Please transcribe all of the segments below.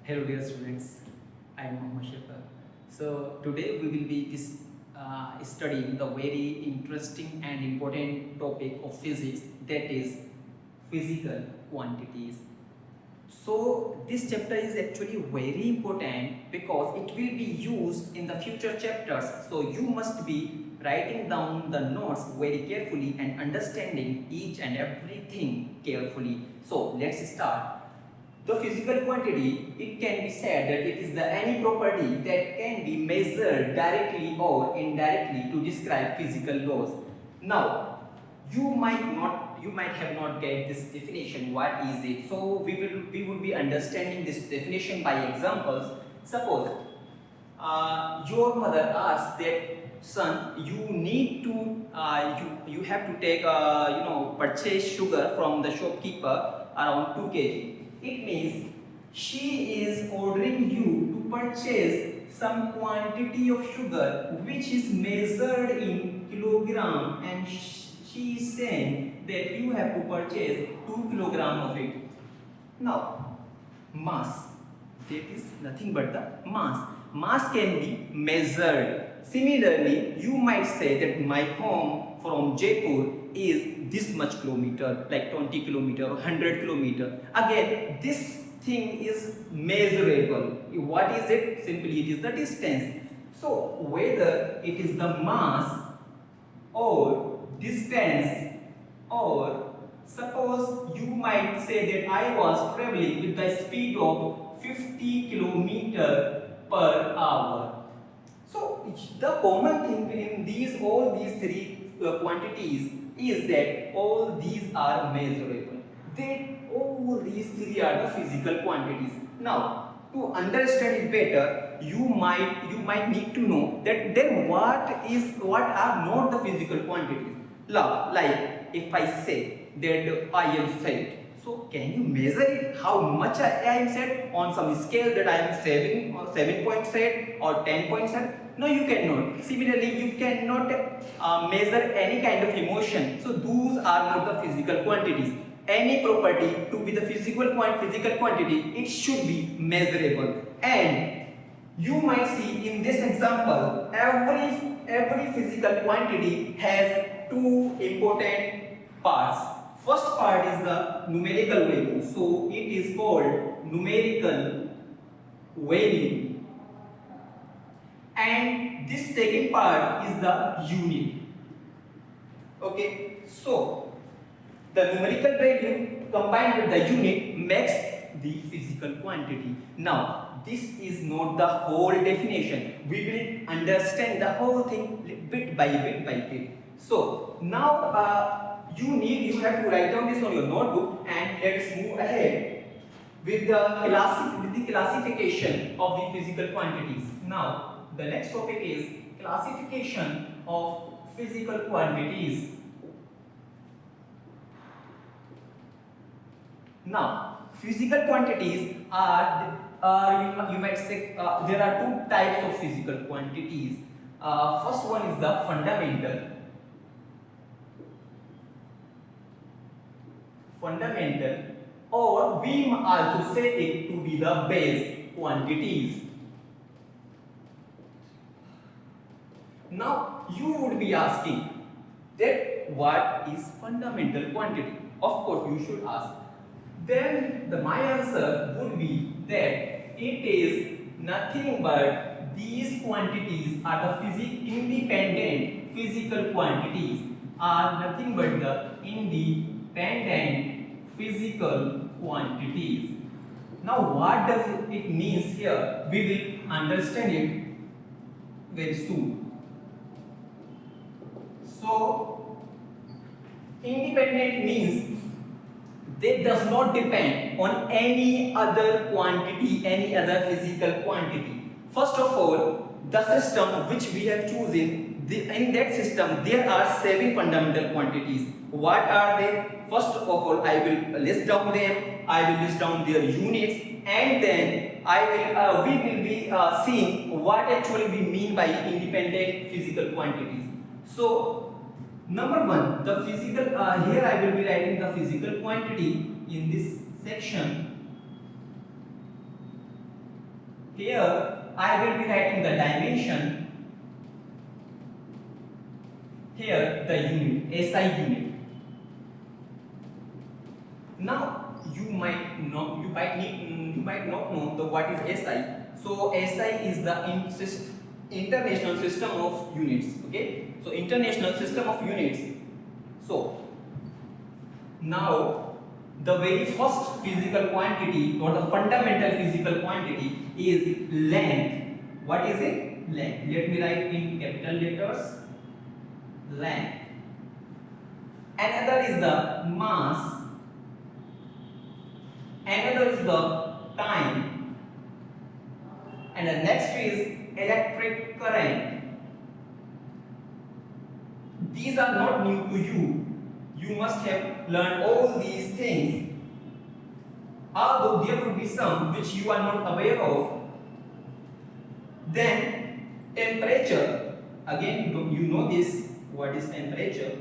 Hello dear students, I am Mohammed Shafar. So today we will be studying the very interesting and important topic of physics, that is physical quantities. So this chapter is actually very important because it will be used in the future chapters. So you must be writing down the notes very carefully and understanding each and everything carefully. So let's start. The physical quantity, it can be said that it is the any property that can be measured directly or indirectly to describe physical laws. Now, you might have not get this definition. What is it? So we will be understanding this definition by examples. Suppose your mother asks that son, you need to you have to take purchase sugar from the shopkeeper around 2 kg. It means she is ordering you to purchase some quantity of sugar which is measured in kilogram, and she is saying that you have to purchase 2 kilogram of it. Now, mass, that is nothing but the mass. Mass can be measured. Similarly, you might say that my home from Jaipur is this much kilometer, like 20 kilometer or 100 kilometer. Again, this thing is measurable. What is it? Simply it is the distance. So whether it is the mass or distance, or suppose you might say that I was traveling with the speed of 50 kilometer per hour. So the common thing in all these three quantities is that all these are measurable. All these three are the physical quantities. Now, to understand it better, you might need to know that then what are not the physical quantities. Like if I say that I am fat, so can you measure it? How much I am sad on some scale that I am 7 point sad or 10 point sad? No, you cannot. Similarly, you cannot measure any kind of emotion. So those are not the physical quantities. Any property to be the physical quantity, it should be measurable. And you might see in this example, every physical quantity has two important parts. First part is the numerical value. So it is called numerical value. And this second part is the unit. Okay, so the numerical value combined with the unit makes the physical quantity. Now, this is not the whole definition. We will understand the whole thing bit by bit. So now you have to write down this on your notebook, and let's move ahead with the classification of the physical quantities. Now, the next topic is classification of physical quantities. Now, physical quantities are you might say there are two types of physical quantities. First one is the fundamental, or we also say it to be the base quantities. Now, you would be asking that what is fundamental quantity? Of course, you should ask. Then my answer would be that it is nothing but these quantities are the independent physical quantities, are nothing but the independent physical quantities. Now, what does it means here? We will understand it very soon. So, independent means they does not depend on any other quantity, any other physical quantity. First of all, the system which we have chosen, in that system there are 7 fundamental quantities. What are they? First of all, I will list down them. I will list down their units, and then we will be seeing what actually we mean by independent physical quantities. So, number one, the physical, here I will be writing the physical quantity in this section. Here I will be writing the dimension. Here the unit, SI unit. Now you might not know the what is SI. So SI is the international system of units. Okay. So international system of units. So now the very first physical quantity or the fundamental physical quantity is length. What is it? Length. Let me write in capital letters. Length. Another is the mass. Another is the time. And the next is electric current. These are not new to you. You must have learned all these things. Although there will be some which you are not aware of. Then temperature. Again, you know this. What is temperature?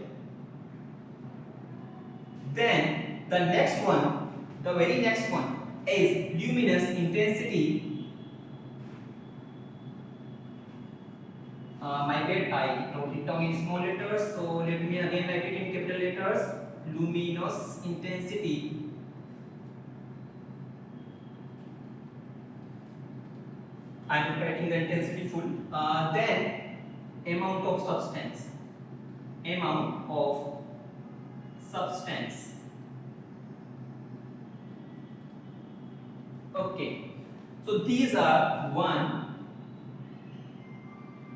Then the next one, the very next one is luminous intensity. My bad, I wrote it down in small letters, so let me again write it in capital letters. Luminous intensity. I am writing the intensity full. Then amount of substance. Amount of substance. Okay. So these are 1,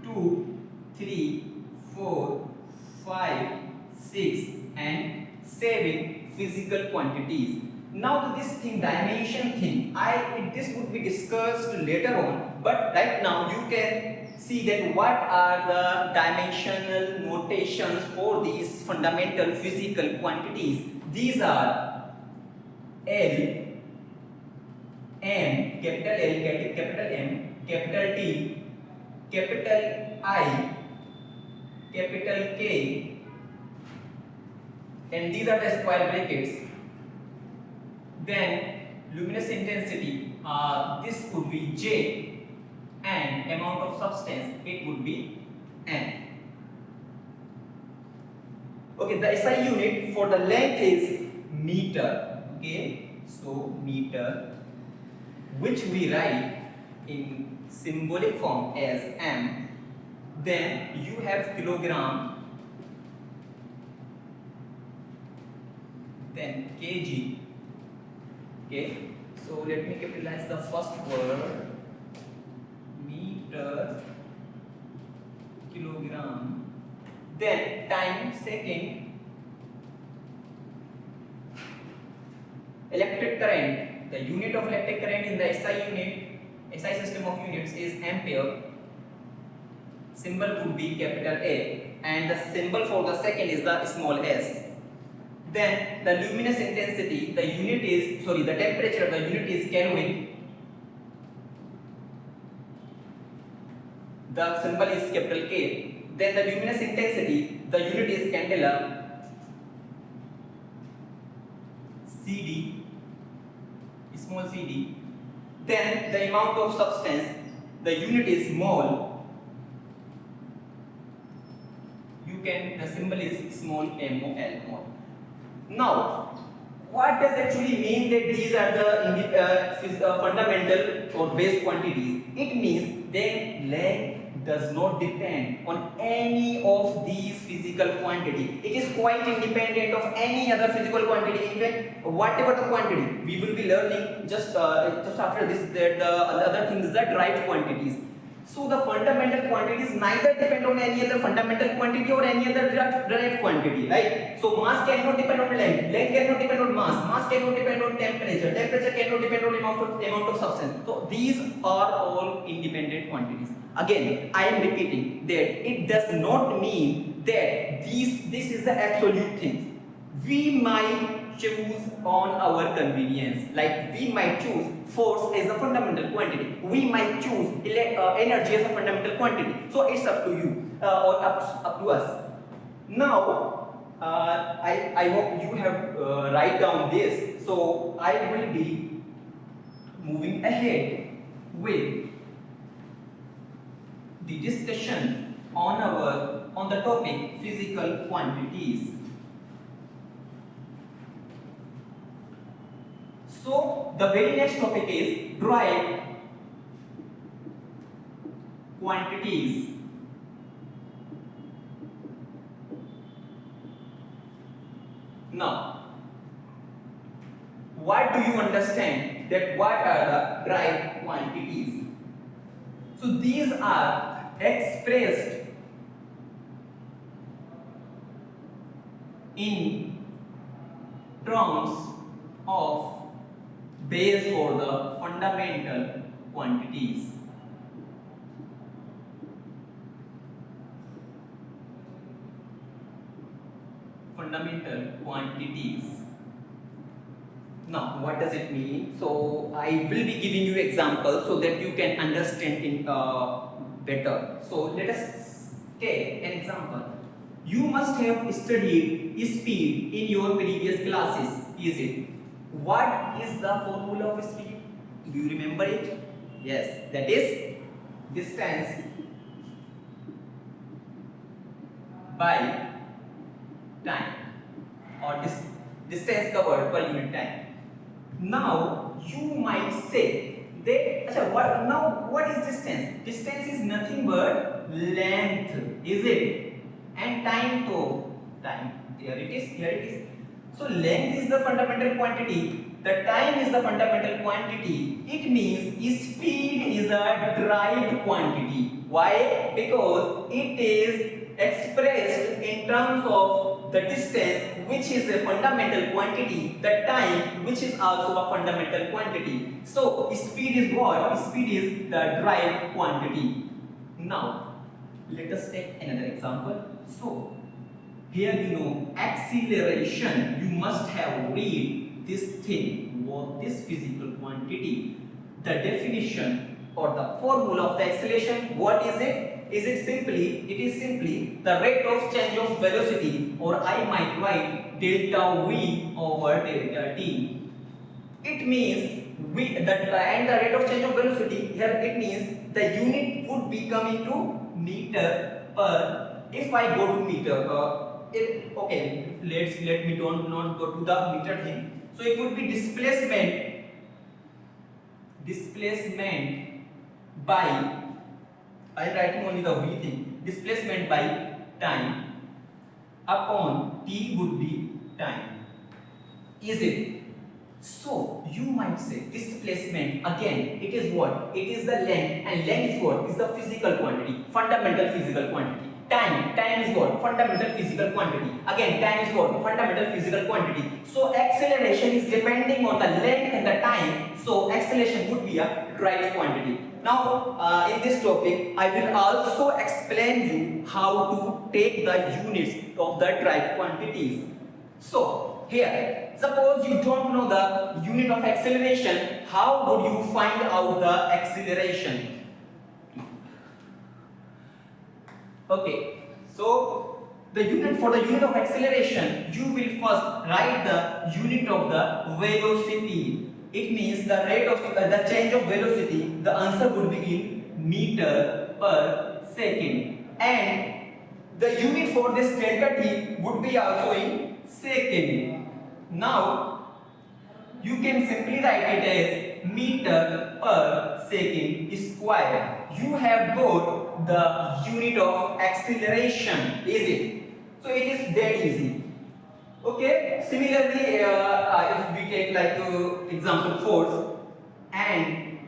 2, 3, 4, 5, 6 and 7 physical quantities. Now this thing, dimension thing, this would be discussed later on, but right now you can see that what are the dimensional notations for these fundamental physical quantities. These are L, M, capital L, capital M, capital T, capital I, capital K, and these are the square brackets. Then luminous intensity, this would be J, and amount of substance, it would be M. Okay, the SI unit for the length is meter. Okay, so meter, which we write in symbolic form as M. Then you have kilogram, then kg. Okay, so let me capitalize the first word, meter, kilogram, then time, second, electric current. The unit of electric current in the SI system of units is ampere. Symbol would be capital A, and the symbol for the second is the small s. Then the luminous intensity, the temperature, the unit is Kelvin. The symbol is capital K. Then the luminous intensity, the unit is candela. CD, small cd. Then the amount of substance, the unit is mole. The symbol is small mol, mole. Now, what does actually mean that these are the fundamental or base quantities? It means that length does not depend on any of these physical quantity. It is quite independent of any other physical quantity. In fact, whatever the quantity, we will be learning just after this that the other thing is the derived quantities. So the fundamental quantities neither depend on any other fundamental quantity or any other derived quantity, right? So mass cannot depend on length, length cannot depend on mass cannot depend on temperature, temperature cannot depend on amount of substance. So these are all independent quantities. Again, I am repeating that it does not mean that this is the absolute thing. We might choose on our convenience. Like we might choose force as a fundamental quantity. We might choose energy as a fundamental quantity. So it's up to you or up to us. Now, I hope you have write down this. So I will be moving ahead with the discussion on the topic physical quantities. So the very next topic is derived quantities. Now, what do you understand that what are the derived quantities? So these are expressed in terms of base or the fundamental quantities. Fundamental quantities. Now, what does it mean? So, I will be giving you examples so that you can understand it better. So, let us take an example. You must have studied speed in your previous classes, is it? What is the formula of speed? Do you remember it? Yes, that is distance by time, or distance covered per unit time. Now you might say that what is distance? Distance is nothing but length, is it? And time to time. Here it is. So length is the fundamental quantity, the time is the fundamental quantity. It means speed is a derived quantity. Why? Because it is expressed in terms of the distance, which is a fundamental quantity, the time, which is also a fundamental quantity. So speed is what? Speed is the derived quantity. Now let us take another example. So here you know acceleration. You must have read this thing, what this physical quantity. The definition or the formula of the acceleration, what is it? It is simply the rate of change of velocity, or I might write delta V over delta t. It means and the rate of change of velocity here, it means the unit would be coming to meter per. If I go to meter, okay, let me not go to the meter thing. So it would be displacement by, I am writing only the V thing. Displacement by time upon t would be time. Is it? So you might say displacement, again it is what? It is the length, and length is what? Is the physical quantity, fundamental physical quantity. Time is what? Fundamental physical quantity. Again, time is what? Fundamental physical quantity. So acceleration is depending on the length and the time. So acceleration would be a derived quantity. Now in this topic, I will also explain you how to take the units of the derived quantities. So here, suppose you don't know the unit of acceleration, how would you find out the acceleration? Okay, so for the unit of acceleration, you will first write the unit of the velocity. It means the rate of the change of velocity. The answer would be in meter per second, and the unit for this delta t would be also in second. Now you can simply write it as meter per second square. You have got the unit of acceleration, is it? So it is that easy. Okay. Similarly, if we take like example force, and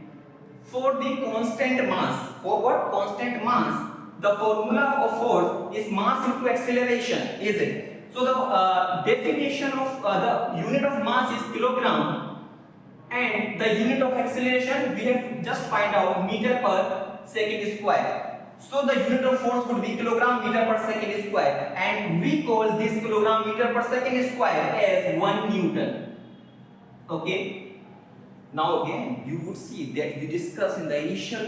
for the constant mass, for what? Constant mass, the formula of force is mass into acceleration, is it? So the definition of the unit of mass is kilogram, and the unit of acceleration we have just find out meter per second square. So the unit of force would be kilogram meter per second square, and we call this kilogram meter per second square as 1 Newton. Okay. Now again, you would see that we discussed in the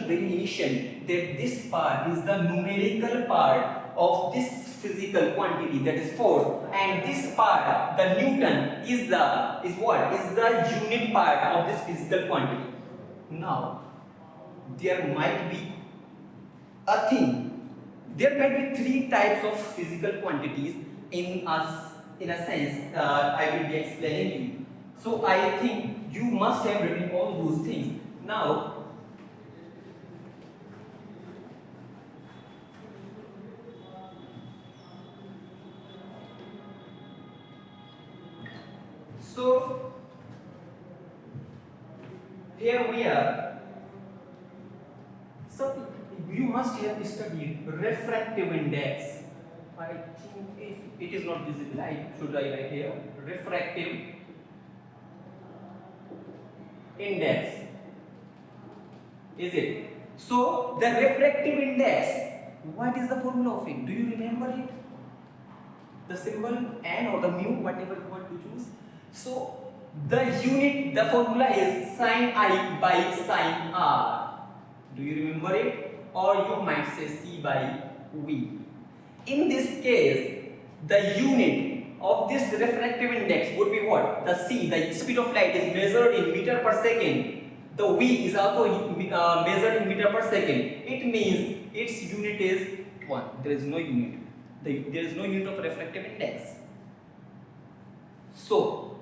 very initial, that this part is the numerical part of this physical quantity, that is force, and this part, the Newton, is the unit part of this physical quantity. Now there might be a thing. There might be three types of physical quantities in a sense I will be explaining you. So I think you must have written all those things. Now, so here we are. So you must have studied refractive index. I think if it is not visible, should I write here? Refractive index. Is it? So the refractive index, what is the formula of it? Do you remember it? The symbol n or the mu, whatever you want to choose. So the unit, the formula is sin I by sin r. Do you remember it? Or you might say C by V. In this case, the unit of this refractive index would be what? The C, the speed of light, is measured in meter per second. The V is also measured in meter per second. It means its unit is 1. There is no unit. There is no unit of refractive index. So,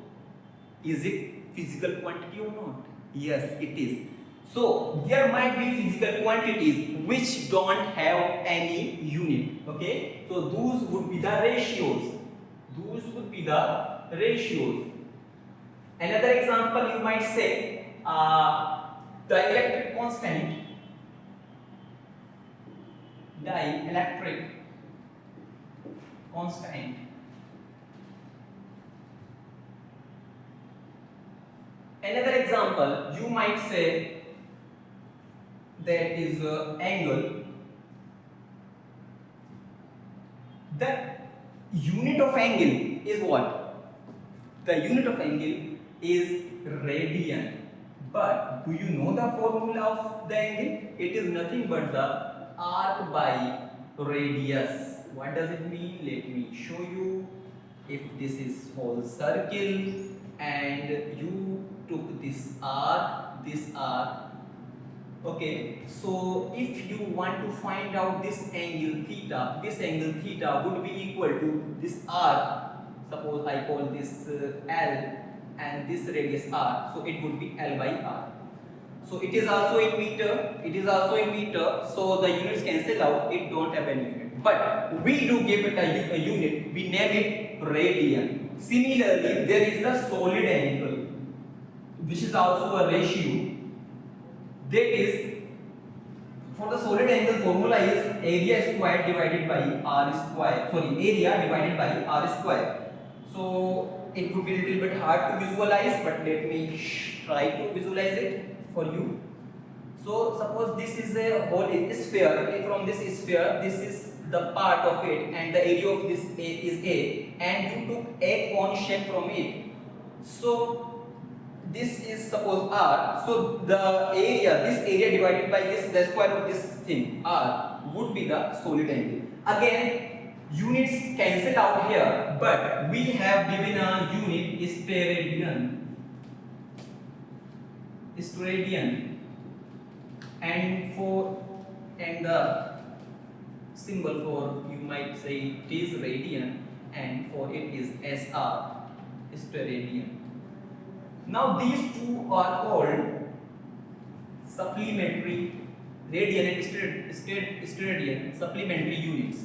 is it physical quantity or not? Yes, it is. So, there might be physical quantities which don't have any unit. Okay? So, those would be the ratios. Those would be the ratios. Another example you might say, the electric constant. Dielectric constant. Another example you might say, that is angle. The unit of angle is what? The unit of angle is radian. But do you know the formula of the angle? It is nothing but the arc by radius. What does it mean? Let me show you. If this is whole circle and you took this arc, okay, so if you want to find out this angle theta would be equal to this arc. Suppose I call this L and this radius r, so it would be L by r. So it is also in meter, so the units cancel out, it don't have any unit. But we do give it a unit, we name it radian. Similarly, there is the solid angle, which is also a ratio. That is, for the solid angle, formula is area squared divided by r square. Area divided by r square. So it would be a little bit hard to visualize, but let me try to visualize it for you. So suppose this is a whole sphere. From this sphere, this is the part of it, and the area of this is A, and you took a cone shape from it. So this is suppose R. So the area, this area divided by this, the square of this thing R, would be the solid angle. Again, units cancel out here, but we have given a unit steradian. And the symbol for, you might say, it is radian, and for it is SR, steradian. Now these two are called supplementary, radian and steradian, supplementary units.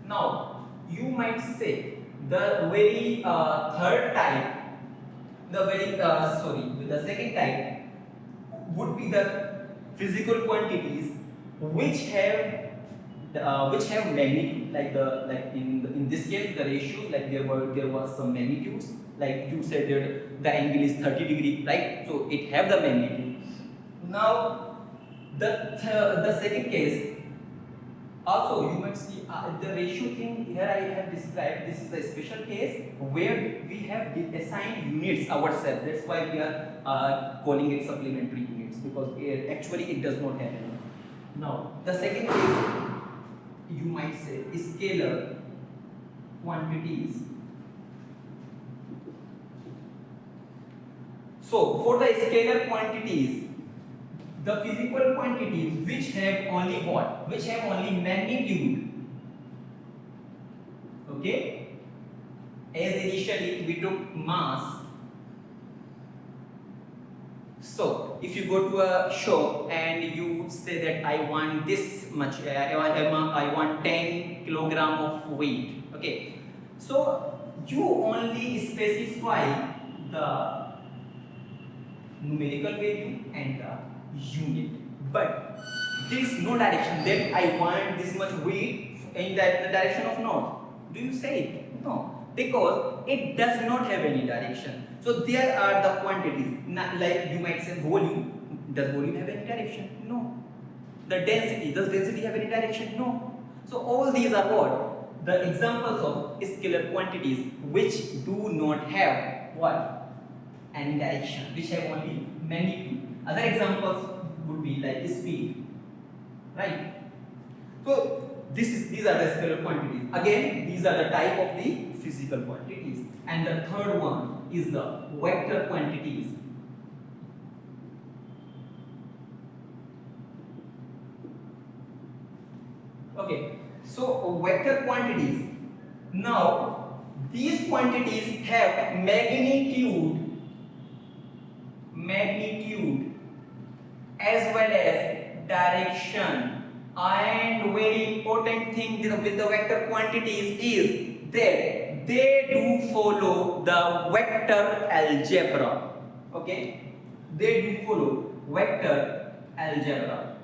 Now you might say the very third type, the second type would be the physical quantities which have magnitude, like in this case the ratio, like there was some magnitudes, like you said that the angle is 30 degree, right? So it have the magnitude. Now the second case, also you might see the ratio thing here I have described. This is a special case where we have assigned units ourselves. That's why we are calling it supplementary units, because actually it does not have any. Now the second case, you might say, scalar quantities. So for the scalar quantities, the physical quantities which have only what? Which have only magnitude. Okay? As initially we took mass. So if you go to a shop and you say that I want this much, I want 10 kilogram of weight. Okay. So you only specify the numerical value and the unit, but there is no direction that I want this much weight in the direction of north. Do you say it? No, because it does not have any direction. So there are the quantities, like you might say volume. Does volume have any direction? No. The density, does density have any direction? No. So all these are what? The examples of scalar quantities which do not have what? Any direction, which have only magnitude. Other examples would be like speed, right? So these are the scalar quantities. Again, these are the type of the physical quantities. And the third one is the vector quantities. Okay, so vector quantities. Now these quantities have magnitude as well as direction. And very important thing with the vector quantities is that they do follow the vector algebra. Okay, they do follow vector algebra.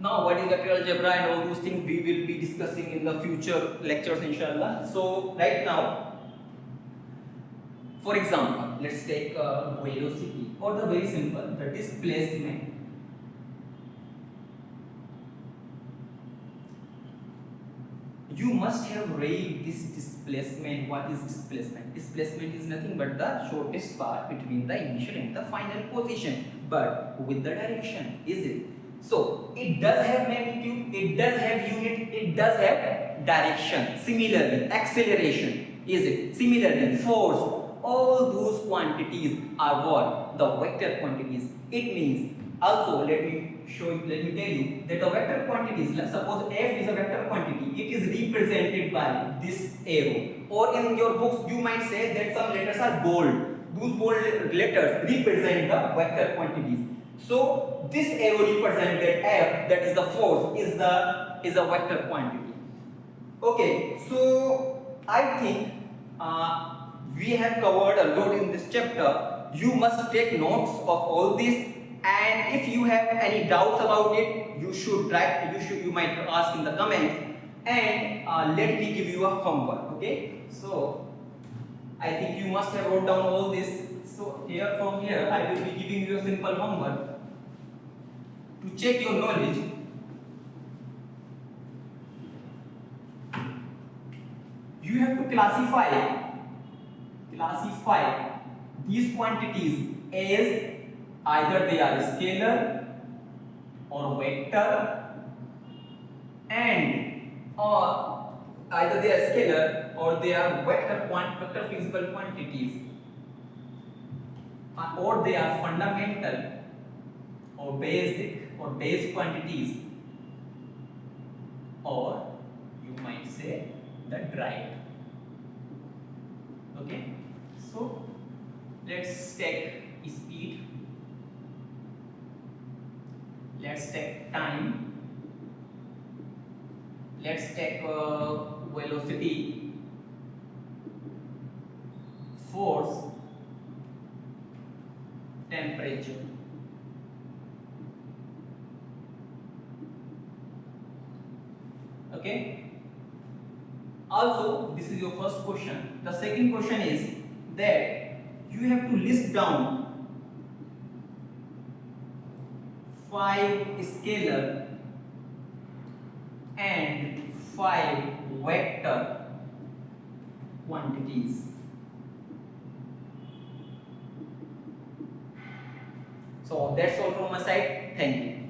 Now what is vector algebra and all those things we will be discussing in the future lectures, inshallah. So right now, for example, let's take velocity, or the very simple, the displacement. You must have read this displacement. What is displacement? Displacement is nothing but the shortest path between the initial and the final position, but with the direction, is it? So it does have magnitude, it does have unit, it does have direction. Similarly, acceleration, is it? Similarly, force. All those quantities are what? The vector quantities. It means, also let me tell you that the vector quantities, let's suppose f is a vector quantity, it is represented by this arrow. Or in your books you might say that some letters are bold. Those bold letters represent the vector quantities. So this arrow represents that f, that is the force, is a vector quantity. Okay, so I think we have covered a lot in this chapter. You must take notes of all this, and if you have any doubts about it, you might ask in the comments, and let me give you a homework. Okay, so I think you must have wrote down all this. So from here I will be giving you a simple homework to check your knowledge. You have to classify these quantities as either they are scalar or vector, and either they are scalar or they are vector physical quantities, or they are fundamental or basic or base quantities, or you might say the derived. Okay, so let's take speed, let's take time, let's take velocity, force, temperature. Okay. Also, this is your first question. The second question is that you have to list down 5 scalar and 5 vector quantities. So that's all from my side. Thank you.